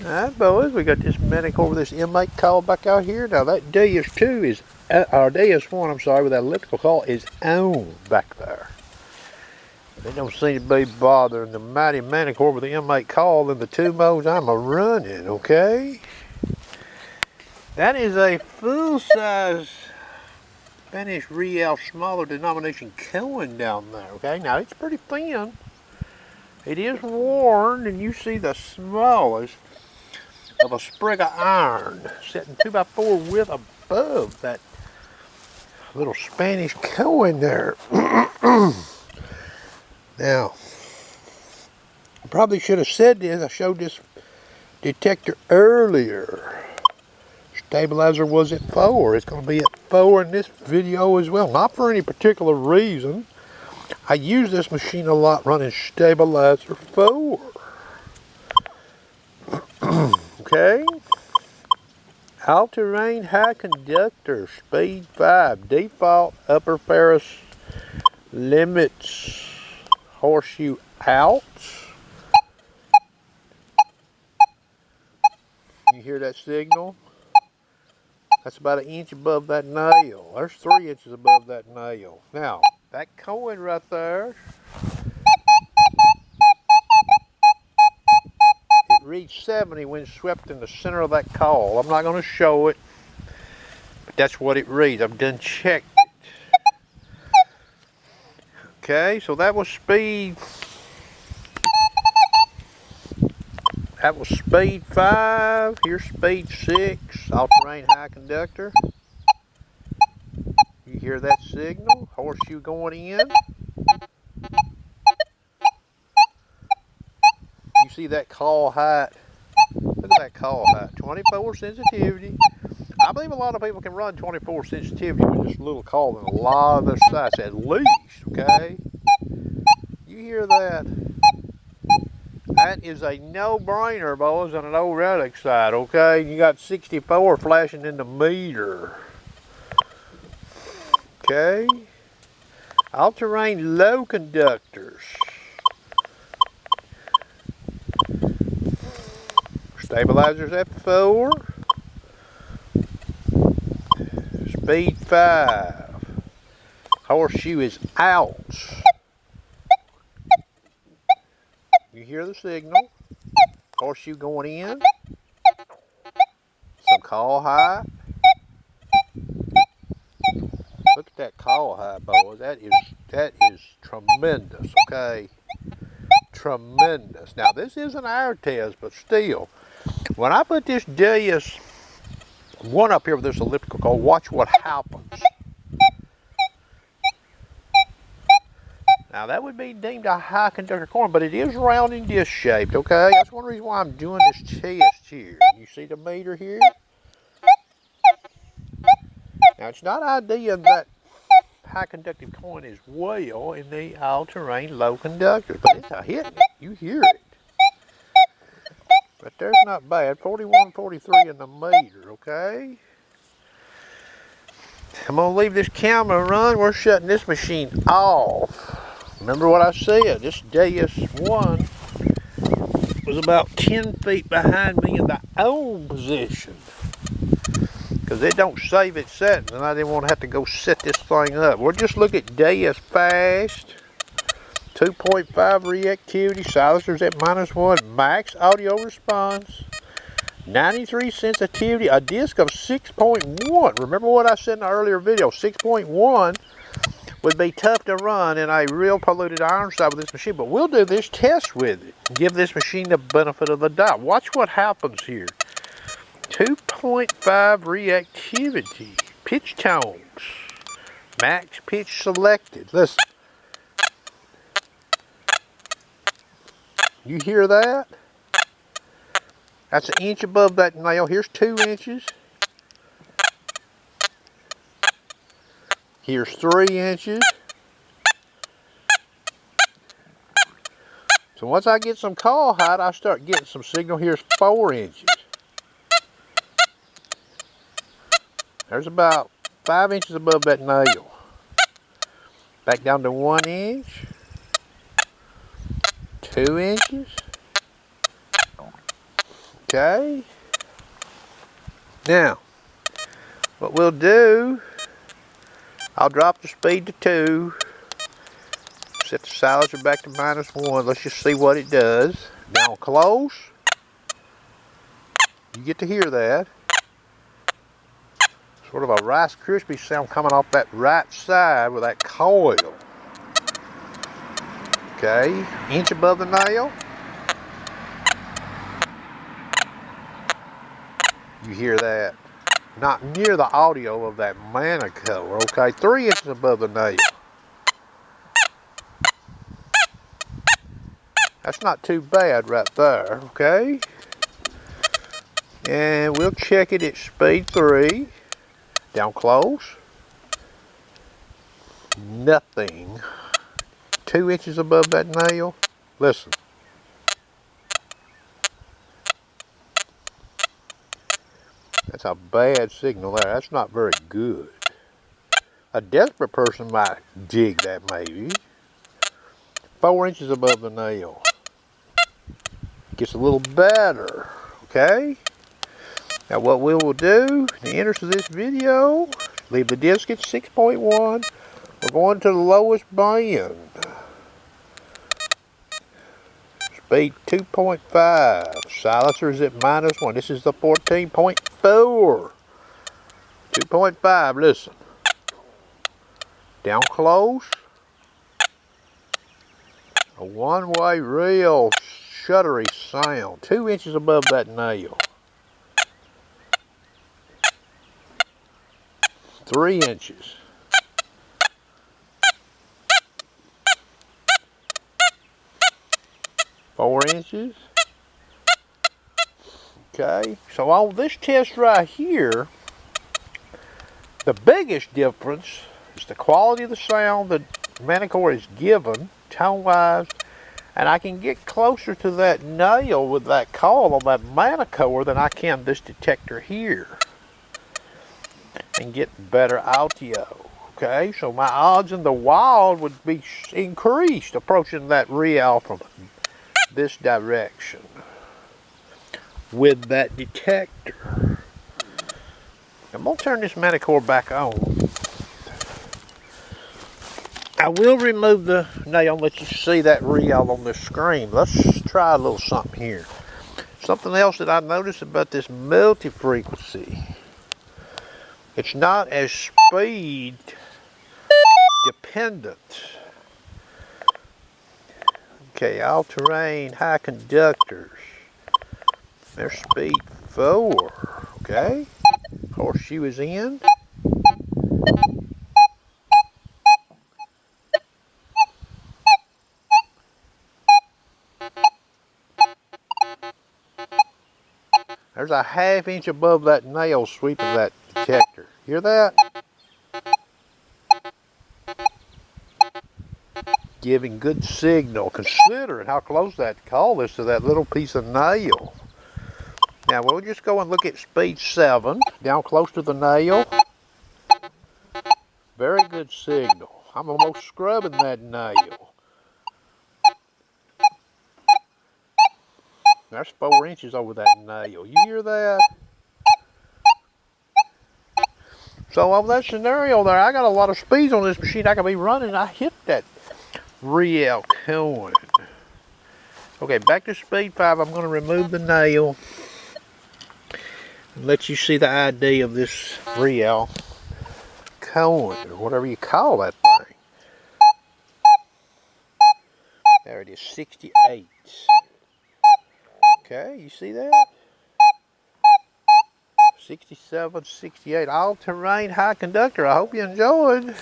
Alright, boys, we got this Manticore with this M8 coil back out here. Now that Deus 2 is, or Deus 1, I'm sorry, with that elliptical coil is on back there. They don't seem to be bothering the mighty Manticore with the M8 coil in the two modes I'm a-running, okay? That is a full-size Spanish reale smaller denomination coin down there, okay? Now it's pretty thin. It is worn, and you see the smallest of a sprig of iron sitting 2x4 width above that little Spanish coin there. Now, I probably should have said this. I showed this detector earlier. Stabilizer was at 4. It's going to be at 4 in this video as well. Not for any particular reason. I use this machine a lot running stabilizer 4. Okay. All-terrain high conductor, speed 5, default upper Ferris limits, horseshoe out. You hear that signal? That's about 1 inch above that nail. There's 3 inches above that nail. Now, that coin right there, it reads 70 when swept in the center of that coil. I'm not going to show it, but that's what it reads. I've done checked it. Okay, so that was speed. That was speed 5. Here's speed 6. All-terrain high conductor. You hear that signal? Horseshoe going in. You see that call height? Look at that call height. 24 sensitivity. I believe a lot of people can run 24 sensitivity with this little call in a lot of their sites at least, okay? You hear that? That is a no-brainer, boys, on an old relic side, okay? You got 64 flashing in the meter. Okay. All-terrain low conductors. Stabilizers at 4. Speed 5. Horseshoe is out. You hear the signal. Horseshoe going in. Some call high. Look at that call high, boys. That is tremendous, okay? Tremendous. Now, this is an hour test, but still. When I put this Deus 1 up here with this elliptical coil, watch what happens. Now that would be deemed a high conductor coin, but it is round and disc shaped, okay? That's one reason why I'm doing this test here. You see the meter here? Now it's not ideal that high conductive coin as well in the all-terrain low conductors, but it's a hitting it. You hear it. But there's not bad. 41, 43 in the meter, okay? I'm going to leave this camera run. We're shutting this machine off. Remember what I said, this Deus 1 was about 10 feet behind me in the on position. Because it don't save its settings, and I didn't want to have to go set this thing up. We'll just look at Deus fast. 2.5 reactivity, silencers at -1, max audio response, 93 sensitivity, a disc of 6.1. Remember what I said in the earlier video, 6.1 would be tough to run in a real polluted iron side with this machine, but we'll do this test with it. Give this machine the benefit of the doubt. Watch what happens here. 2.5 reactivity, pitch tones, max pitch selected. Listen. You hear that? That's 1 inch above that nail. Here's 2 inches. Here's 3 inches. So once I get some call height, I start getting some signal. Here's 4 inches. There's about 5 inches above that nail. Back down to 1 inch. 2 inches. Okay. Now, what we'll do, I'll drop the speed to 2. Set the silencer back to -1. Let's just see what it does. Down close. You get to hear that. Sort of a Rice Krispie sound coming off that right side with that coil. Okay, inch above the nail. You hear that. Not near the audio of that Manticore. Okay, 3 inches above the nail. That's not too bad right there, okay? And we'll check it at speed 3. Down close. Nothing. 2 inches above that nail. Listen. That's a bad signal there. That's not very good. A desperate person might dig that maybe. 4 inches above the nail. Gets a little better, okay? Now what we will do, in the interest of this video, leave the disc at 6.1. We're going to the lowest band. Speed 2.5. Silencer is at -1. This is the 14.4. 2.5, listen. Down close. A one-way real shuddery sound. 2 inches above that nail. 3 inches. 4 inches. Okay, so on this test right here, the biggest difference is the quality of the sound that Manticore is given, tone-wise, and I can get closer to that nail with that coil on that Manticore than I can this detector here, and get better audio. Okay, so my odds in the wild would be increased approaching that reale from this direction with that detector. I'm going to turn this Manticore back on. I will remove the nail and let you see that reale on the screen. Let's try a little something here. Something else that I noticed about this multi-frequency, it's not as speed dependent. Okay, all-terrain high conductors. There's speed 4. Okay, horseshoe is in. There's a ½ inch above that nail sweep of that detector. Hear that? Giving good signal, considering how close that coil is to that little piece of nail. Now we'll just go and look at speed 7, down close to the nail. Very good signal. I'm almost scrubbing that nail. That's 4 inches over that nail. You hear that? So on that scenario there, I got a lot of speeds on this machine. I can be running. I hit that reale coin. Okay, back to speed 5. I'm going to remove the nail and let you see the ID of this reale coin, or whatever you call that thing. There it is, 68. Okay, you see that? 67, 68, all-terrain high conductor. I hope you enjoyed.